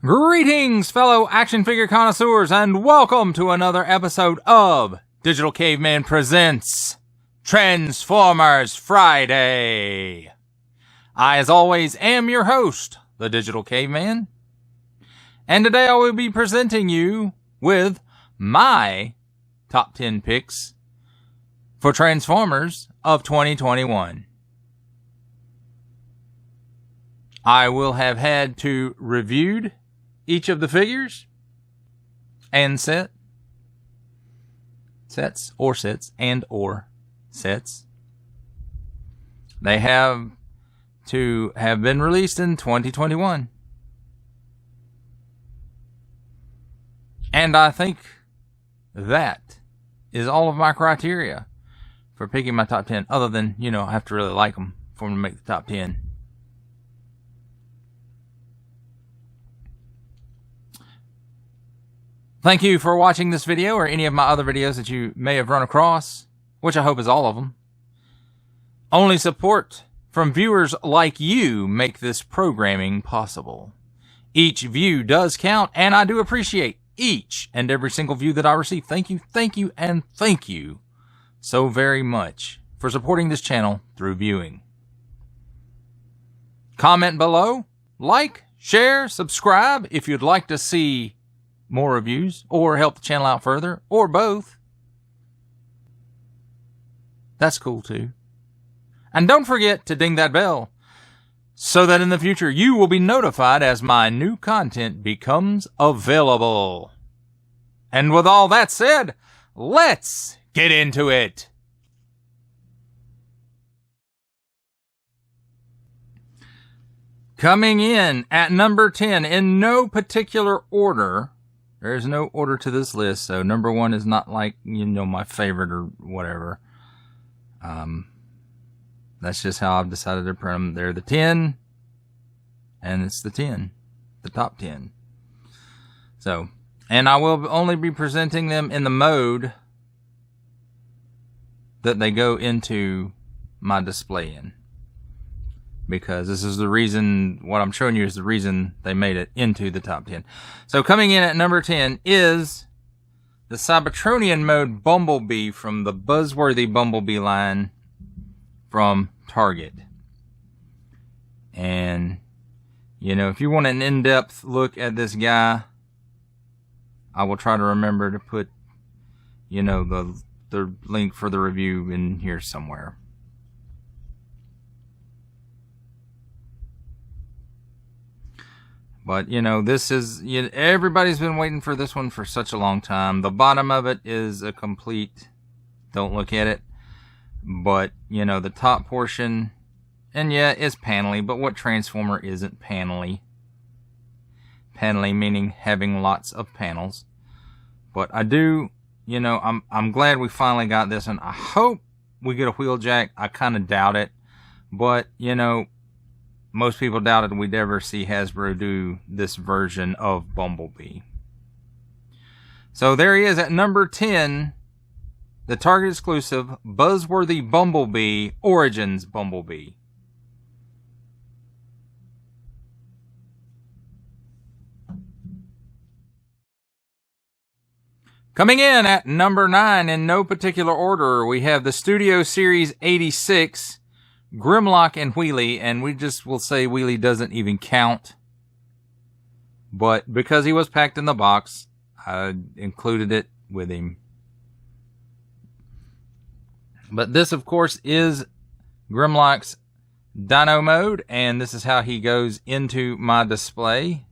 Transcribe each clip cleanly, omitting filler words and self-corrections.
Greetings, fellow action figure connoisseurs, and welcome to another episode of Digital Caveman Presents Transformers Friday. I, as always, am your host, the Digital Caveman, and today I will be presenting you with my top 10 picks for Transformers of 2021. I will have had to reviewed each of the figures and sets. They have to have been released in 2021. And I think that is all of my criteria for picking my top 10, other than, I have to really like them for them to make the top 10. Thank you for watching this video or any of my other videos that you may have run across, which I hope is all of them. Only support from viewers like you make this programming possible. Each view does count, and I do appreciate each and every single view that I receive. Thank you, and thank you so very much for supporting this channel through viewing. Comment below, like, share, subscribe if you'd like to see more reviews, or help the channel out further, or both. That's cool too. And don't forget to ding that bell, so that in the future you will be notified as my new content becomes available. And with all that said, let's get into it. Coming in at number 10, in no particular order. There's no order to this list, so number 1 is not like, my favorite or whatever. That's just how I've decided to print them. They're the 10, and it's the 10, the top 10. So, and I will only be presenting them in the mode that they go into my display in. Because this is the reason, what I'm showing you is the reason they made it into the top 10. So coming in at number 10 is the Cybertronian mode Bumblebee from the Buzzworthy Bumblebee line from Target. And, if you want an in-depth look at this guy, I will try to remember to put, the link for the review in here somewhere. But, this is, everybody's been waiting for this one for such a long time. The bottom of it is a complete, don't look at it. But, the top portion, and yeah, it's panely, but what Transformer isn't panely? Panely meaning having lots of panels. But I do, I'm glad we finally got this, and I hope we get a wheel jack. I kind of doubt it. But, most people doubted we'd ever see Hasbro do this version of Bumblebee. So there he is at number 10, the Target exclusive Buzzworthy Bumblebee Origins Bumblebee. Coming in at number 9 in no particular order, we have the Studio Series 86 Grimlock and Wheelie, and we just will say Wheelie doesn't even count. But because he was packed in the box, I included it with him. But this, of course, is Grimlock's Dino mode, and this is how he goes into my display.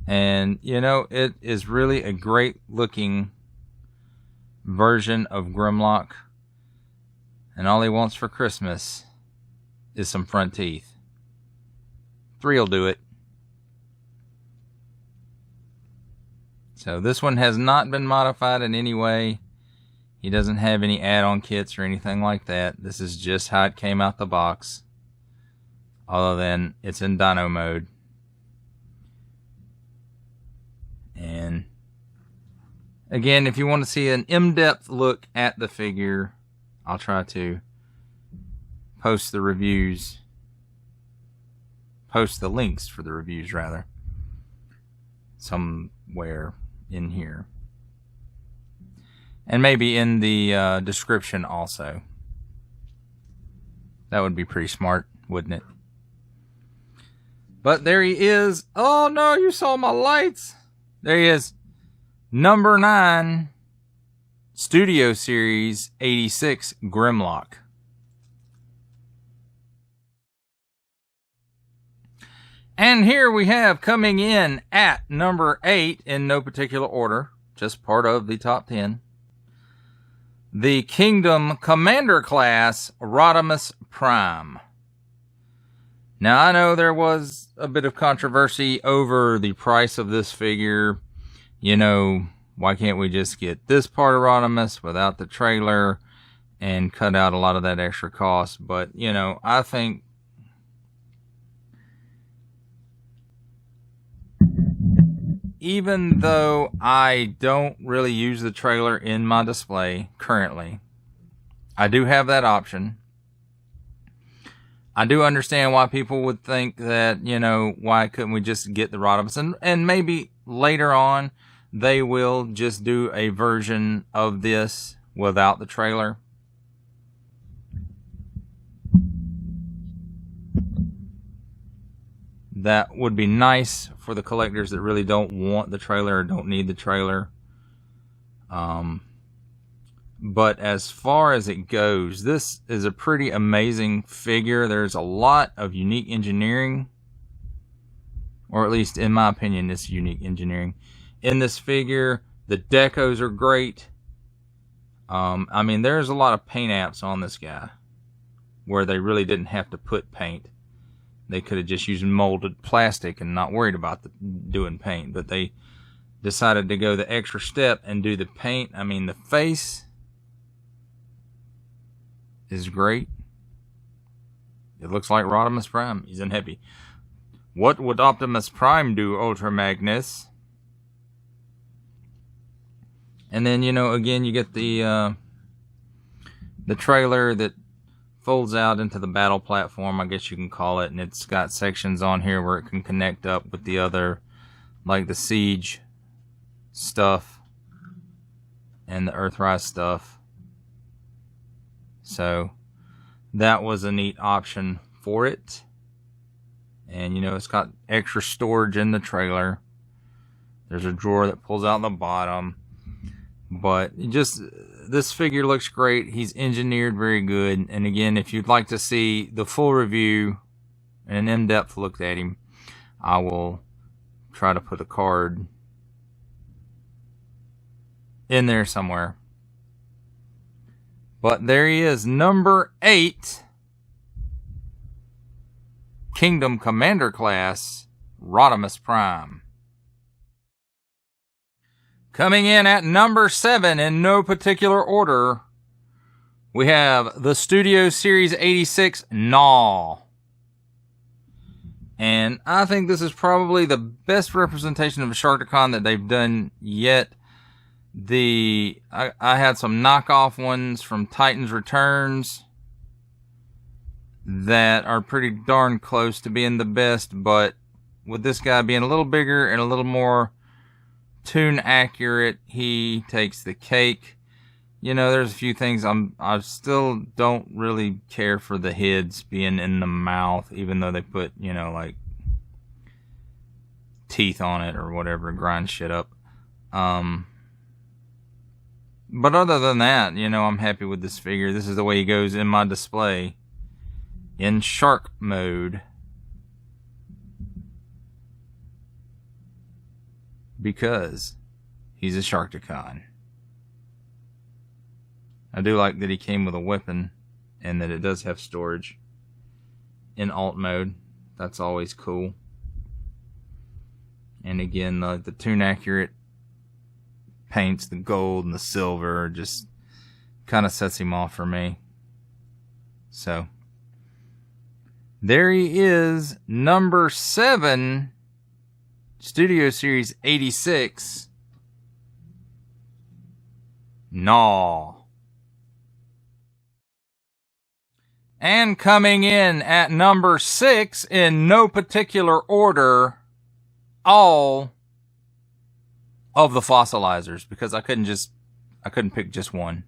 And, it is really a great looking version of Grimlock. And all he wants for Christmas is some front teeth. 3 will do it. So this one has not been modified in any way. He doesn't have any add-on kits or anything like that. This is just how it came out the box. Other than it's in Dino mode. And again, if you want to see an in-depth look at the figure, I'll try to post the reviews post the links for the reviews, rather, somewhere in here. And maybe in the description also. That would be pretty smart, wouldn't it? But there he is. Oh no, you saw my lights. There he is. NumberNine Studio Series 86 Grimlock. And here we have, coming in at number 8 in no particular order, just part of the top 10, the Kingdom Commander Class Rodimus Prime. Now, I know there was a bit of controversy over the price of this figure. You know, why can't we just get this part of Rodimus without the trailer and cut out a lot of that extra cost? But, you know, I think even though I don't really use the trailer in my display currently, I do have that option. I do understand why people would think that, you know, why couldn't we just get the Rodimus? And maybe later on they will just do a version of this without the trailer. That would be nice for the collectors that really don't want the trailer or don't need the trailer. But as far as it goes, this is a pretty amazing figure. There's a lot of unique engineering, or at least in my opinion, it's unique engineering in this figure. The decos are great. I mean, there's a lot of paint apps on this guy where they really didn't have to put paint. They could have just used molded plastic and not worried about doing paint, but they decided to go the extra step and do the paint. I mean, the face is great. It looks like Rodimus Prime. He's unhappy. What would Optimus Prime do, Ultra Magnus? And then, you know, again, you get the trailer that folds out into the battle platform, I guess you can call it, and it's got sections on here where it can connect up with the other, like the Siege stuff and the Earthrise stuff. So that was a neat option for it. And you know, it's got extra storage in the trailer. There's a drawer that pulls out the bottom. But just, this figure looks great. He's engineered very good. And again, if you'd like to see the full review and an in-depth look at him, I will try to put a card in there somewhere. But there he is, number 8, Kingdom Commander Class, Rodimus Prime. Coming in at number 7 in no particular order, we have the Studio Series 86 Gnaw. And I think this is probably the best representation of a Sharkticon that they've done yet. I had some knockoff ones from Titan's Returns that are pretty darn close to being the best, but with this guy being a little bigger and a little more tune accurate, he takes the cake. You know, there's a few things I still don't really care for the heads being in the mouth, even though they put, you know, like teeth on it or whatever, grind shit up. But other than that, you know, I'm happy with this figure. This is the way he goes in my display in shark mode, because he's a Sharkticon. I do like that he came with a weapon and that it does have storage in alt mode. That's always cool. And again, the tune accurate paints, the gold and the silver, just kind of sets him off for me. So there he is, number 7, Studio Series 86, Gnaw. And coming in at number 6 in no particular order, all of the fossilizers, because I couldn't pick just one,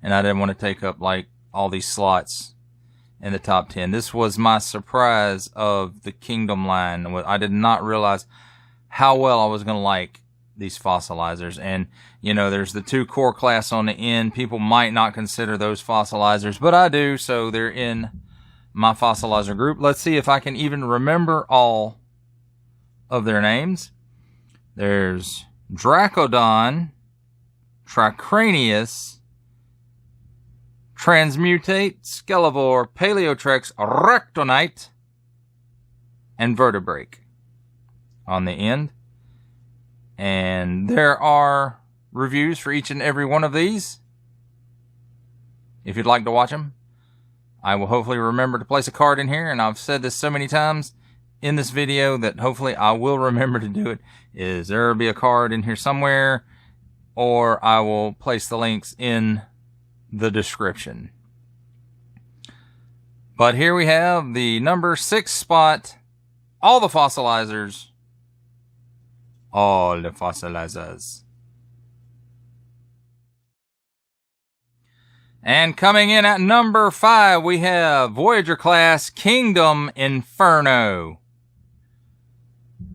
and I didn't want to take up like all these slots in the top 10. This was my surprise of the Kingdom line. I did not realize how well I was going to like these fossilizers. And, you know, there's the 2 core class on the end. People might not consider those fossilizers, but I do, so they're in my fossilizer group. Let's see if I can even remember all of their names. There's Dracodon, Tricranius, Transmutate, Skelevore, Paleotrex, Rectonite, and Vertebrake on the end. And there are reviews for each and every one of these, if you'd like to watch them. I will hopefully remember to place a card in here, and I've said this so many times in this video that hopefully I will remember to do it. Is there will be a card in here somewhere, or I will place the links in the description. But here we have the number 6 spot, all the fossilizers. All the fossilizers. And coming in at number 5, we have Voyager class Kingdom Inferno.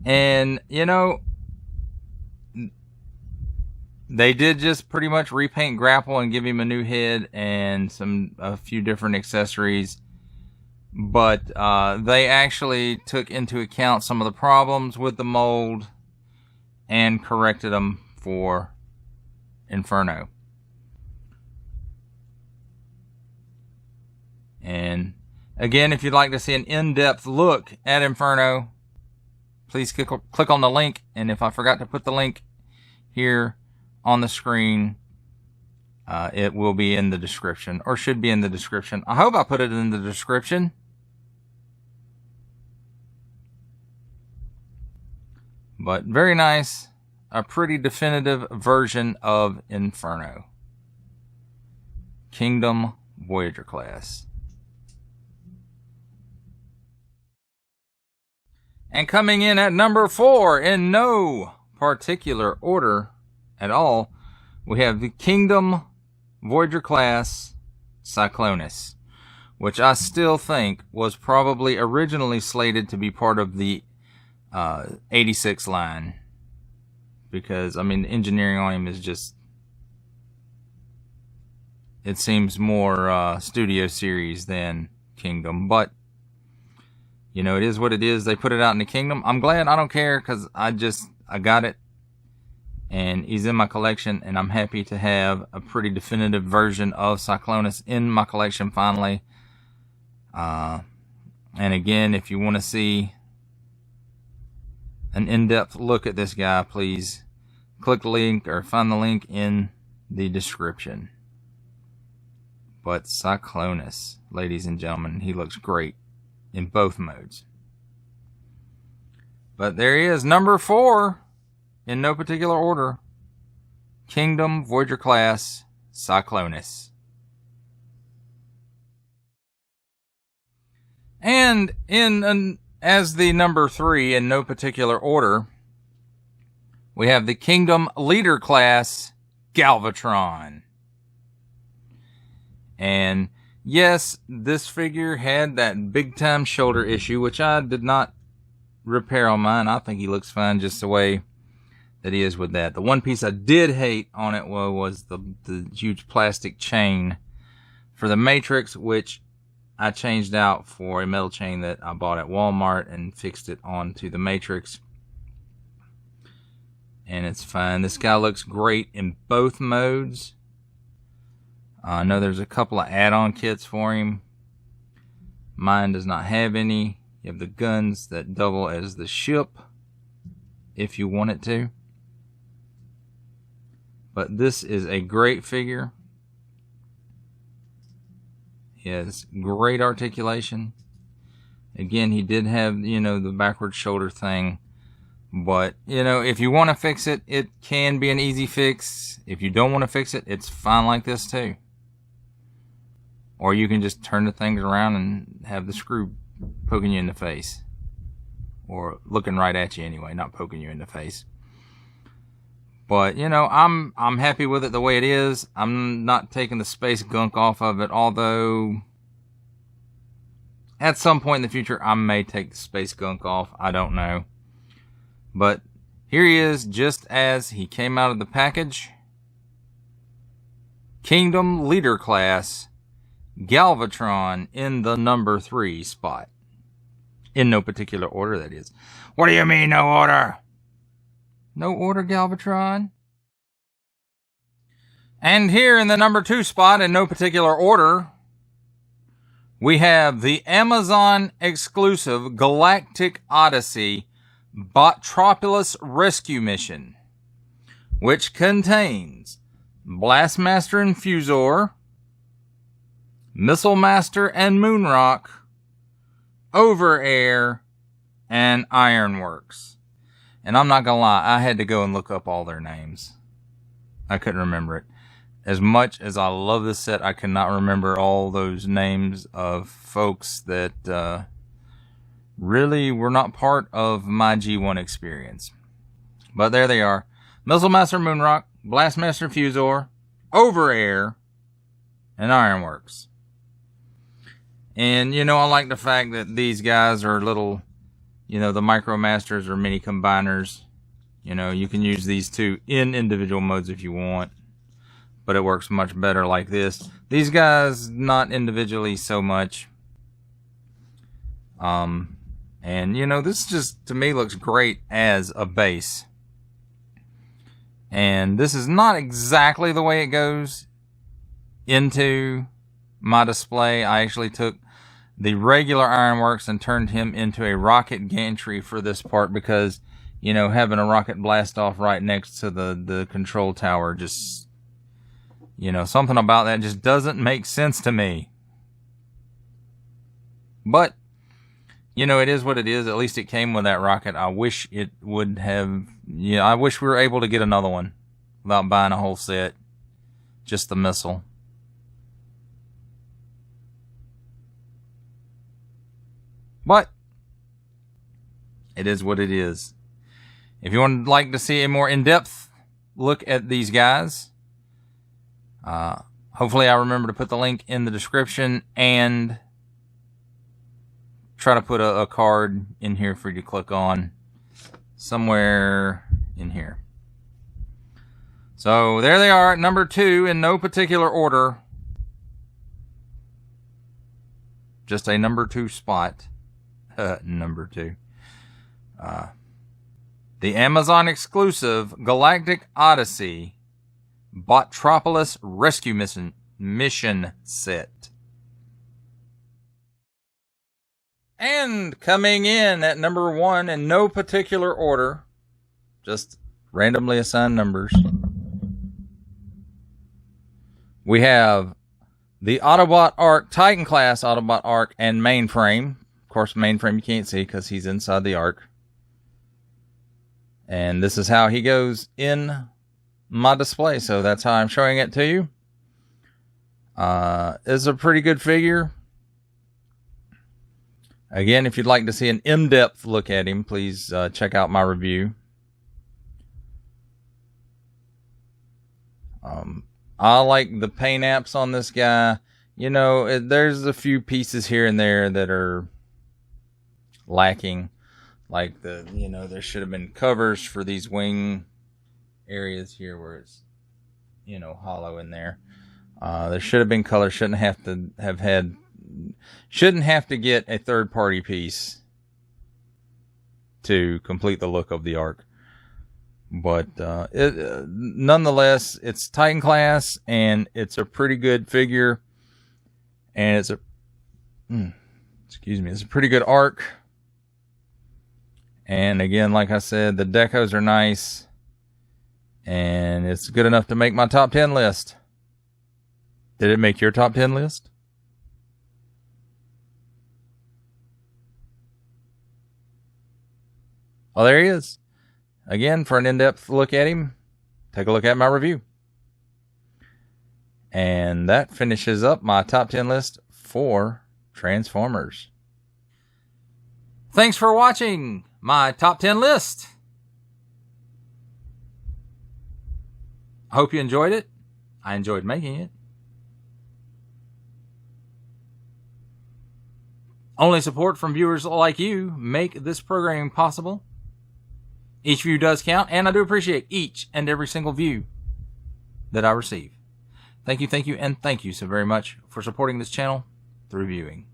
And, you know, they did just pretty much repaint Grapple and give him a new head and a few different accessories. But they actually took into account some of the problems with the mold and corrected them for Inferno. And again, if you'd like to see an in-depth look at Inferno, please click on the link. And if I forgot to put the link here on the screen, it will be in the description, or should be in the description. I hope I put it in the description. But very nice. A pretty definitive version of Inferno. Kingdom Voyager class. And coming in at number 4, in no particular order at all, we have the Kingdom Voyager class Cyclonus, which I still think was probably originally slated to be part of the 86 line, because I mean the engineering on him is just, it seems more studio series than Kingdom, but you know, it is what it is. They put it out in the Kingdom. I'm glad. I don't care, because I got it and he's in my collection, and I'm happy to have a pretty definitive version of Cyclonus in my collection finally. And again, if you want to see an in-depth look at this guy, please click the link or find the link in the description. But Cyclonus, ladies and gentlemen, he looks great in both modes. But there he is, number 4, in no particular order, Kingdom Voyager class Cyclonus. And as the number 3 in no particular order, we have the Kingdom Leader class Galvatron. And yes, this figure had that big time shoulder issue, which I did not repair on mine. I think he looks fine just the way that he is with that. The one piece I did hate on it was the huge plastic chain for the Matrix, which I changed out for a metal chain that I bought at Walmart and fixed it onto the Matrix. And it's fine. This guy looks great in both modes. I know there's a couple of add-on kits for him. Mine does not have any. You have the guns that double as the ship if you want it to. But this is a great figure. He has great articulation. Again, he did have, you know, the backward shoulder thing. But, you know, if you want to fix it, it can be an easy fix. If you don't want to fix it, it's fine like this too. or you can just turn the things around and have the screw poking you in the face, or looking right at you anyway, not poking you in the face. But you know, I'm happy with it the way it is. I'm not taking the space gunk off of it, although at some point in the future I may take the space gunk off. I don't know. But here he is, just as he came out of the package. Kingdom Leader Class Galvatron in the number 3 spot. In no particular order, that is. What do you mean, no order? No order, Galvatron? And here in the number 2 spot, in no particular order, we have the Amazon exclusive Galactic Odyssey Botropolis Rescue Mission, which contains Blastmaster and Fusor, Missile Master and Moonrock, Overair, and Ironworks. And I'm not gonna lie, I had to go and look up all their names. I couldn't remember it. As much as I love this set, I cannot remember all those names of folks that really were not part of my G1 experience. But there they are. Missile Master Moonrock, Blastmaster Fusor, Overair, and Ironworks. And, you know, I like the fact that these guys are little, you know, the Micromasters or mini combiners. You know, you can use these two in individual modes if you want, but it works much better like this. These guys, not individually so much. And, you know, this just, to me, looks great as a base. And this is not exactly the way it goes into my display. I actually took the regular Ironworks and turned him into a rocket gantry for this part because, you know, having a rocket blast off right next to the control tower just, you know, something about that just doesn't make sense to me. But, you know, it is what it is. At least it came with that rocket. I wish it would have, yeah, I wish we were able to get another one without buying a whole set. Just the missile. But it is what it is. If you would like to see a more in-depth look at these guys, hopefully I remember to put the link in the description and try to put a card in here for you to click on somewhere in here. So there they are at number 2 in no particular order. Just a number 2 spot. Number 2. The Amazon exclusive Galactic Odyssey Botropolis Rescue Mission set. And coming in at number 1 in no particular order, just randomly assigned numbers, we have the Autobot Arc, Titan class Autobot Arc, and Mainframe. Of course, Mainframe you can't see because he's inside the Arc. And this is how he goes in my display, so that's how I'm showing it to you. It's a pretty good figure. Again, if you'd like to see an in-depth look at him, please check out my review. I like the paint apps on this guy. You know, there's a few pieces here and there that are lacking. Like you know, there should have been covers for these wing areas here where it's, you know, hollow in there. There should have been color. Shouldn't have to get a third-party piece to complete the look of the Arc. But nonetheless, it's Titan class, and it's a pretty good figure. And it's a it's a pretty good Arc. And again, like I said, the decos are nice, and it's good enough to make my top 10 list. Did it make your top 10 list? Well, there he is. Again, for an in-depth look at him, take a look at my review. And that finishes up my top 10 list for Transformers. Thanks for watching my top 10 list. I hope you enjoyed it. I enjoyed making it. Only support from viewers like you make this programming possible. Each view does count, and I do appreciate each and every single view that I receive. Thank you, and thank you so very much for supporting this channel through viewing.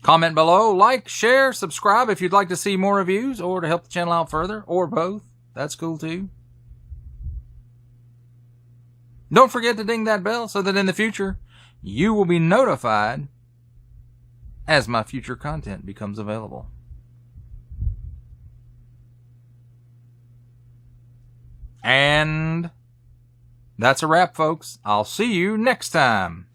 Comment below, like, share, subscribe if you'd like to see more reviews or to help the channel out further, or both. That's cool too. Don't forget to ding that bell so that in the future you will be notified as my future content becomes available. And that's a wrap, folks. I'll see you next time.